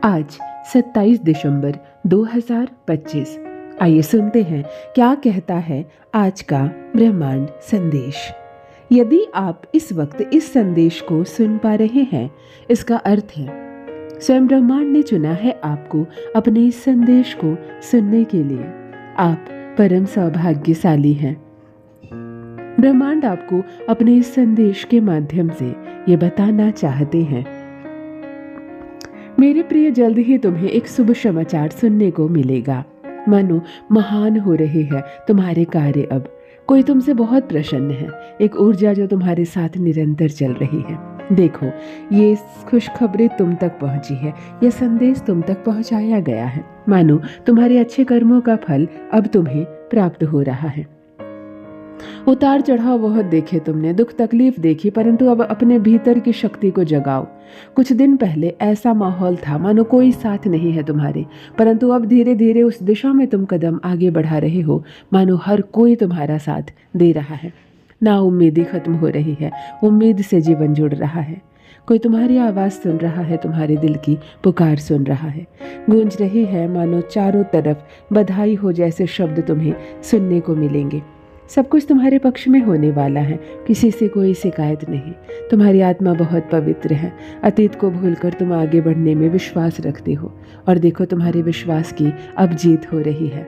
आज 27 दिसंबर 2025। आइए सुनते हैं क्या कहता है आज का ब्रह्मांड संदेश। यदि आप इस वक्त इस संदेश को सुन पा रहे हैं, इसका अर्थ है स्वयं ब्रह्मांड ने चुना है आपको अपने इस संदेश को सुनने के लिए। आप परम सौभाग्यशाली हैं। ब्रह्मांड आपको अपने इस संदेश के माध्यम से ये बताना चाहते हैं, मेरे प्रिय, जल्द ही तुम्हें एक शुभ समाचार सुनने को मिलेगा। मानो महान हो रहे हैं तुम्हारे कार्य। अब कोई तुमसे बहुत प्रसन्न है। एक ऊर्जा जो तुम्हारे साथ निरंतर चल रही है। देखो, ये खुशखबरी तुम तक पहुंची है, यह संदेश तुम तक पहुंचाया गया है। मानो तुम्हारे अच्छे कर्मों का फल अब तुम्हें प्राप्त हो रहा है। उतार चढ़ाव बहुत देखे तुमने, दुख तकलीफ देखी, परंतु अब अपने भीतर की शक्ति को जगाओ। कुछ दिन पहले ऐसा माहौल था मानो कोई साथ नहीं है तुम्हारे, परंतु अब धीरे धीरे उस दिशा में तुम कदम आगे बढ़ा रहे हो, मानो हर कोई तुम्हारा साथ दे रहा है। ना उम्मीदी खत्म हो रही है, उम्मीद से जीवन जुड़ रहा है। कोई तुम्हारी आवाज़ सुन रहा है, तुम्हारे दिल की पुकार सुन रहा है। गूंज रही है मानो चारों तरफ बधाई हो जैसे शब्द तुम्हें सुनने को मिलेंगे। सब कुछ तुम्हारे पक्ष में होने वाला है, किसी से कोई शिकायत नहीं। तुम्हारी आत्मा बहुत पवित्र है। अतीत को भूलकर तुम आगे बढ़ने में विश्वास रखते हो, और देखो तुम्हारे विश्वास की अब जीत हो रही है।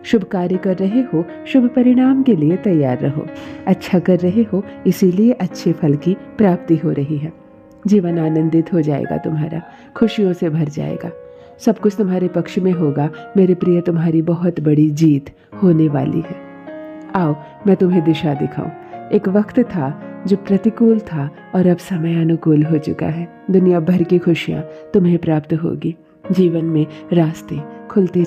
शुभ कार्य कर रहे हो, शुभ परिणाम के लिए तैयार रहो। अच्छा कर रहे हो, इसीलिए अच्छे फल की प्राप्ति हो रही है। जीवन आनंदित हो जाएगा, तुम्हारा खुशियों से भर जाएगा। सब कुछ तुम्हारे पक्ष में होगा मेरे प्रिय। तुम्हारी बहुत बड़ी जीत होने वाली है। आओ मैं तुम्हें दिशा दिखाऊं। एक वक्त था जो प्रतिकूल था और अब समय अनुकूल हो चुका है। दुनिया भर की खुशियां तुम्हें प्राप्त होगी। जीवन में रास्ते खुलते